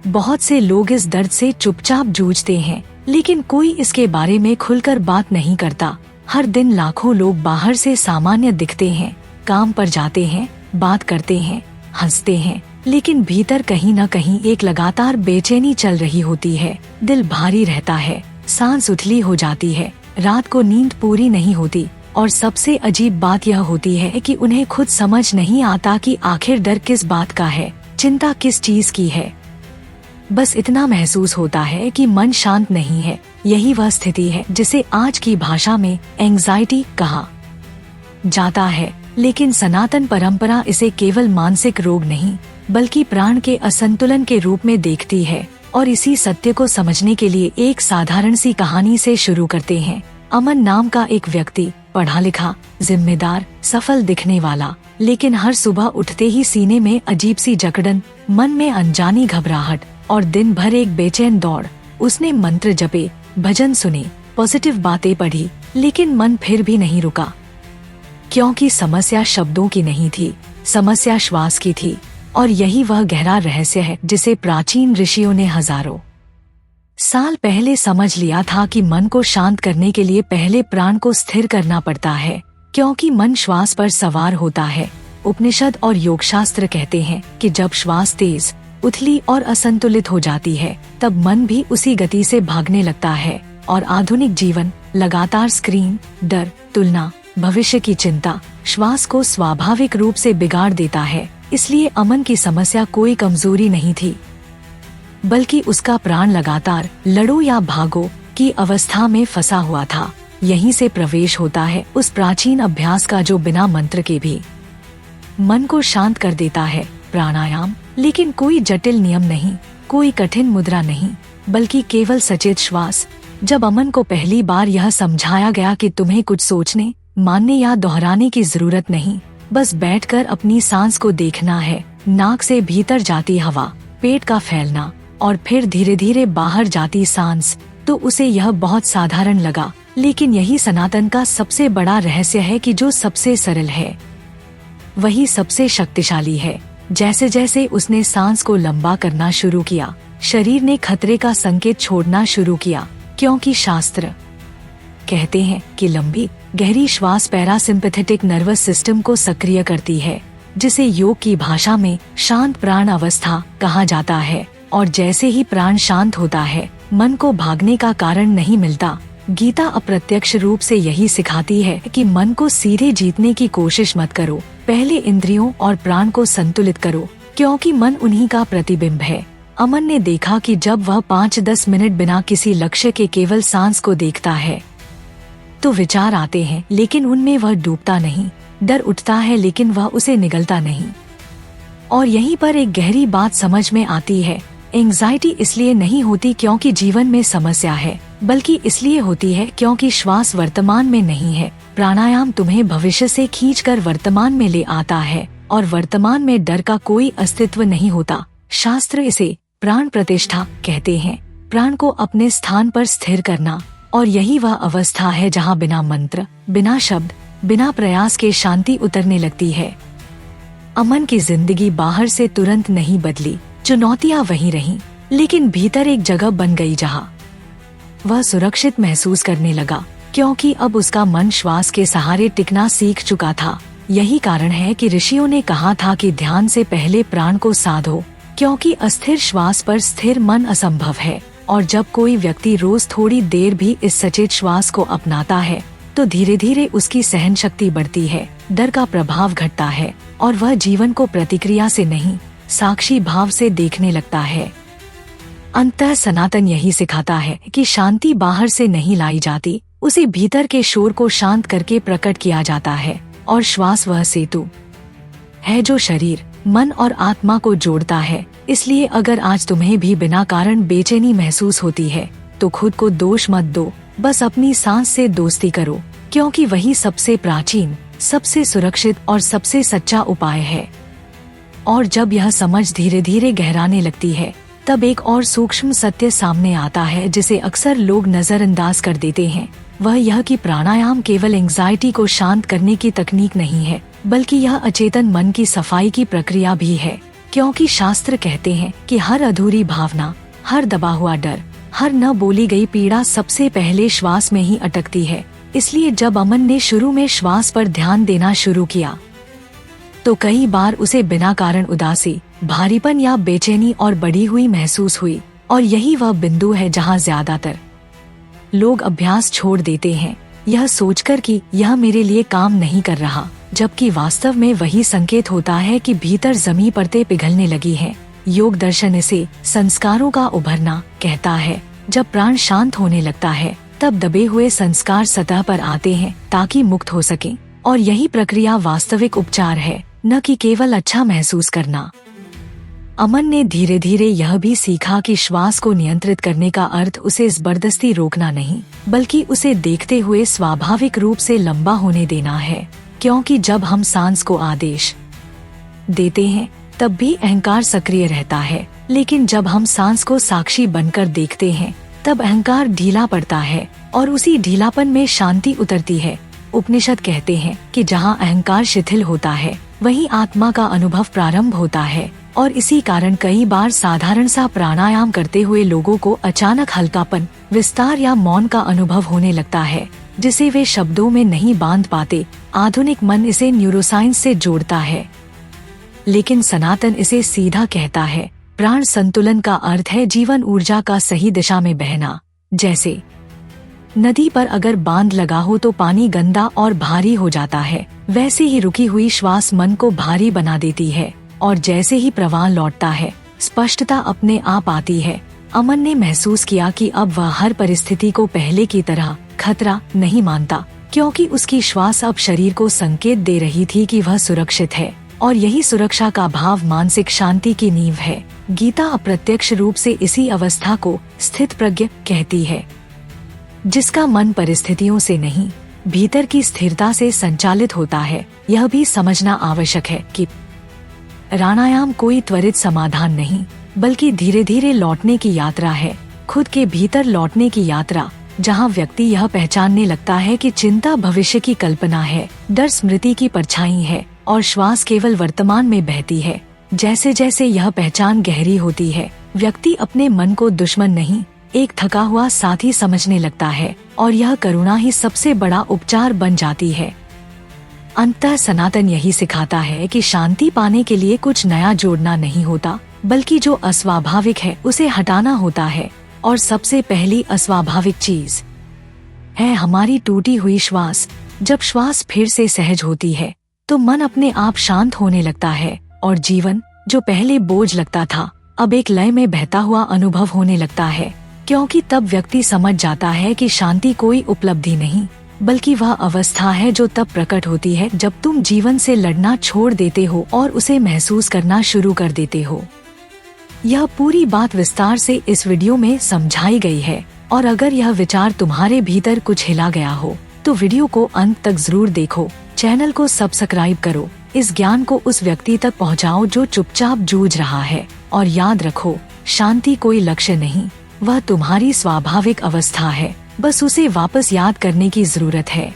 बहुत से लोग इस दर्द से चुपचाप जूझते हैं, लेकिन कोई इसके बारे में खुलकर बात नहीं करता। हर दिन लाखों लोग बाहर से सामान्य दिखते हैं, काम पर जाते हैं, बात करते हैं, हंसते हैं, लेकिन भीतर कहीं न कहीं एक लगातार बेचैनी चल रही होती है। दिल भारी रहता है, सांस उथली हो जाती है, रात को नींद पूरी नहीं होती, और सबसे अजीब बात यह होती है कि उन्हें खुद समझ नहीं आता कि आखिर डर किस बात का है, चिंता किस चीज की है। बस इतना महसूस होता है कि मन शांत नहीं है। यही वह स्थिति है जिसे आज की भाषा में एंग्जाइटी कहा जाता है, लेकिन सनातन परंपरा इसे केवल मानसिक रोग नहीं बल्कि प्राण के असंतुलन के रूप में देखती है। और इसी सत्य को समझने के लिए एक साधारण सी कहानी से शुरू करते हैं। अमन नाम का एक व्यक्ति, पढ़ा लिखा, जिम्मेदार, सफल दिखने वाला, लेकिन हर सुबह उठते ही सीने में अजीब सी जकड़न, मन में अनजानी घबराहट और दिन भर एक बेचैन दौड़। उसने मंत्र जपे, भजन सुने, पॉजिटिव बातें पढ़ी, लेकिन मन फिर भी नहीं रुका, क्योंकि समस्या शब्दों की नहीं थी, समस्या श्वास की थी। और यही वह गहरा रहस्य है जिसे प्राचीन ऋषियों ने हजारों साल पहले समझ लिया था कि मन को शांत करने के लिए पहले प्राण को स्थिर करना पड़ता है, क्योंकि मन श्वास पर सवार होता है। उपनिषद और योगशास्त्र कहते हैं कि जब श्वास तेज, उथली और असंतुलित हो जाती है, तब मन भी उसी गति से भागने लगता है। और आधुनिक जीवन लगातार स्क्रीन, डर, तुलना, भविष्य की चिंता श्वास को स्वाभाविक रूप से बिगाड़ देता है। इसलिए अमन की समस्या कोई कमजोरी नहीं थी, बल्कि उसका प्राण लगातार लड़ो या भागो की अवस्था में फंसा हुआ था। यहीं से प्रवेश होता है उस प्राचीन अभ्यास का जो बिना मंत्र के भी मन को शांत कर देता है, प्राणायाम। लेकिन कोई जटिल नियम नहीं, कोई कठिन मुद्रा नहीं, बल्कि केवल सचेत श्वास। जब अमन को पहली बार यह समझाया गया कि तुम्हें कुछ सोचने, मानने या दोहराने की जरूरत नहीं, बस बैठकर अपनी सांस को देखना है, नाक से भीतर जाती हवा, पेट का फैलना और फिर धीरे धीरे बाहर जाती सांस, तो उसे यह बहुत साधारण लगा। लेकिन यही सनातन का सबसे बड़ा रहस्य है कि जो सबसे सरल है वही सबसे शक्तिशाली है। जैसे जैसे उसने सांस को लंबा करना शुरू किया, शरीर ने खतरे का संकेत छोड़ना शुरू किया, क्योंकि शास्त्र कहते हैं कि लंबी गहरी श्वास पैरासिम्पैथेटिक नर्वस सिस्टम को सक्रिय करती है, जिसे योग की भाषा में शांत प्राण अवस्था कहा जाता है। और जैसे ही प्राण शांत होता है, मन को भागने का कारण नहीं मिलता। गीता अप्रत्यक्ष रूप से यही सिखाती है कि मन को सीधे जीतने की कोशिश मत करो, पहले इंद्रियों और प्राण को संतुलित करो, क्योंकि मन उन्हीं का प्रतिबिंब है। अमन ने देखा कि जब वह 5-10 मिनट बिना किसी लक्ष्य के केवल सांस को देखता है, तो विचार आते हैं, लेकिन उनमें वह डूबता नहीं। डर उठता है, लेकिन वह उसे निगलता नहीं। और यहीं पर एक गहरी बात समझ में आती है। एंग्जाइटी इसलिए नहीं होती क्योंकि जीवन में समस्या है, बल्कि इसलिए होती है क्योंकि श्वास वर्तमान में नहीं है। प्राणायाम तुम्हें भविष्य से खींचकर वर्तमान में ले आता है, और वर्तमान में डर का कोई अस्तित्व नहीं होता। शास्त्र इसे प्राण प्रतिष्ठा कहते हैं, प्राण को अपने स्थान पर स्थिर करना। और यही वह अवस्था है जहाँ बिना मंत्र, बिना शब्द, बिना प्रयास के शांति उतरने लगती है। अमन की जिंदगी बाहर से तुरंत नहीं बदली, चुनौतियाँ वहीं रहीं, लेकिन भीतर एक जगह बन गई जहाँ वह सुरक्षित महसूस करने लगा, क्योंकि अब उसका मन श्वास के सहारे टिकना सीख चुका था। यही कारण है कि ऋषियों ने कहा था कि ध्यान से पहले प्राण को साधो, क्योंकि अस्थिर श्वास पर स्थिर मन असंभव है। और जब कोई व्यक्ति रोज थोड़ी देर भी इस सचेत श्वास को अपनाता है, तो धीरे धीरे उसकी सहन शक्ति बढ़ती है, डर का प्रभाव घटता है, और वह जीवन को प्रतिक्रिया से नहीं, साक्षी भाव से देखने लगता है। अंततः सनातन यही सिखाता है कि शांति बाहर से नहीं लाई जाती, उसे भीतर के शोर को शांत करके प्रकट किया जाता है। और श्वास वह सेतु है जो शरीर, मन और आत्मा को जोड़ता है। इसलिए अगर आज तुम्हें भी बिना कारण बेचैनी महसूस होती है, तो खुद को दोष मत दो, बस अपनी सांस से दोस्ती करो, क्योंकि वही सबसे प्राचीन, सबसे सुरक्षित और सबसे सच्चा उपाय है। और जब यह समझ धीरे धीरे गहराने लगती है, तब एक और सूक्ष्म सत्य सामने आता है जिसे अक्सर लोग नजरअंदाज कर देते हैं। वह यह कि प्राणायाम केवल एंग्जाइटी को शांत करने की तकनीक नहीं है, बल्कि यह अचेतन मन की सफाई की प्रक्रिया भी है। क्योंकि शास्त्र कहते हैं कि हर अधूरी भावना, हर दबा हुआ डर, हर न बोली गई पीड़ा सबसे पहले श्वास में ही अटकती है। इसलिए जब अमन ने शुरू में श्वास पर ध्यान देना शुरू किया तो कई बार उसे बिना कारण उदासी, भारीपन या बेचैनी और बढ़ी हुई महसूस हुई। और यही वह बिंदु है जहां ज्यादातर लोग अभ्यास छोड़ देते हैं, यह सोचकर कि यह मेरे लिए काम नहीं कर रहा, जबकि वास्तव में वही संकेत होता है कि भीतर जमी परतें पिघलने लगी हैं। योग दर्शन इसे संस्कारों का उभरना कहता है। जब प्राण शांत होने लगता है तब दबे हुए संस्कार सतह पर आते हैं ताकि मुक्त हो सकें। और यही प्रक्रिया वास्तविक उपचार है, न कि केवल अच्छा महसूस करना। अमन ने धीरे धीरे यह भी सीखा कि श्वास को नियंत्रित करने का अर्थ उसे जबरदस्ती रोकना नहीं, बल्कि उसे देखते हुए स्वाभाविक रूप से लंबा होने देना है। क्योंकि जब हम सांस को आदेश देते हैं तब भी अहंकार सक्रिय रहता है, लेकिन जब हम सांस को साक्षी बनकर देखते हैं तब अहंकार ढीला पड़ता है और उसी ढीलापन में शांति उतरती है। उपनिषद कहते हैं कि जहाँ अहंकार शिथिल होता है वहीं आत्मा का अनुभव प्रारंभ होता है। और इसी कारण कई बार साधारण सा प्राणायाम करते हुए लोगों को अचानक हल्कापन, विस्तार या मौन का अनुभव होने लगता है, जिसे वे शब्दों में नहीं बांध पाते। आधुनिक मन इसे न्यूरोसाइंस से जोड़ता है, लेकिन सनातन इसे सीधा कहता है। प्राण संतुलन का अर्थ है जीवन ऊर्जा का सही दिशा में बहना। जैसे नदी पर अगर बांध लगा हो तो पानी गंदा और भारी हो जाता है, वैसे ही रुकी हुई श्वास मन को भारी बना देती है। और जैसे ही प्रवाह लौटता है स्पष्टता अपने आप आती है। अमन ने महसूस किया कि अब वह हर परिस्थिति को पहले की तरह खतरा नहीं मानता, क्योंकि उसकी श्वास अब शरीर को संकेत दे रही थी कि वह सुरक्षित है। और यही सुरक्षा का भाव मानसिक शांति की नींव है। गीता अप्रत्यक्ष रूप से इसी अवस्था को स्थित प्रज्ञ कहती है, जिसका मन परिस्थितियों से नहीं भीतर की स्थिरता से संचालित होता है। यह भी समझना आवश्यक है कि प्राणायाम कोई त्वरित समाधान नहीं, बल्कि धीरे धीरे लौटने की यात्रा है, खुद के भीतर लौटने की यात्रा, जहां व्यक्ति यह पहचानने लगता है कि चिंता भविष्य की कल्पना है, डर स्मृति की परछाई है और श्वास केवल वर्तमान में बहती है। जैसे जैसे यह पहचान गहरी होती है, व्यक्ति अपने मन को दुश्मन नहीं, एक थका हुआ साथी समझने लगता है। और यह करुणा ही सबसे बड़ा उपचार बन जाती है। अंततः सनातन यही सिखाता है कि शांति पाने के लिए कुछ नया जोड़ना नहीं होता, बल्कि जो अस्वाभाविक है उसे हटाना होता है। और सबसे पहली अस्वाभाविक चीज है हमारी टूटी हुई श्वास। जब श्वास फिर से सहज होती है तो मन अपने आप शांत होने लगता है और जीवन, जो पहले बोझ लगता था, अब एक लय में बहता हुआ अनुभव होने लगता है। क्योंकि तब व्यक्ति समझ जाता है कि शांति कोई उपलब्धि नहीं, बल्कि वह अवस्था है जो तब प्रकट होती है जब तुम जीवन से लड़ना छोड़ देते हो और उसे महसूस करना शुरू कर देते हो। यह पूरी बात विस्तार से इस वीडियो में समझाई गई है। और अगर यह विचार तुम्हारे भीतर कुछ हिला गया हो तो वीडियो को अंत तक जरूर देखो, चैनल को सब्सक्राइब करो, इस ज्ञान को उस व्यक्ति तक पहुंचाओ जो चुपचाप जूझ रहा है। और याद रखो, शांति कोई लक्ष्य नहीं, वह तुम्हारी स्वाभाविक अवस्था है, बस उसे वापस याद करने की जरूरत है।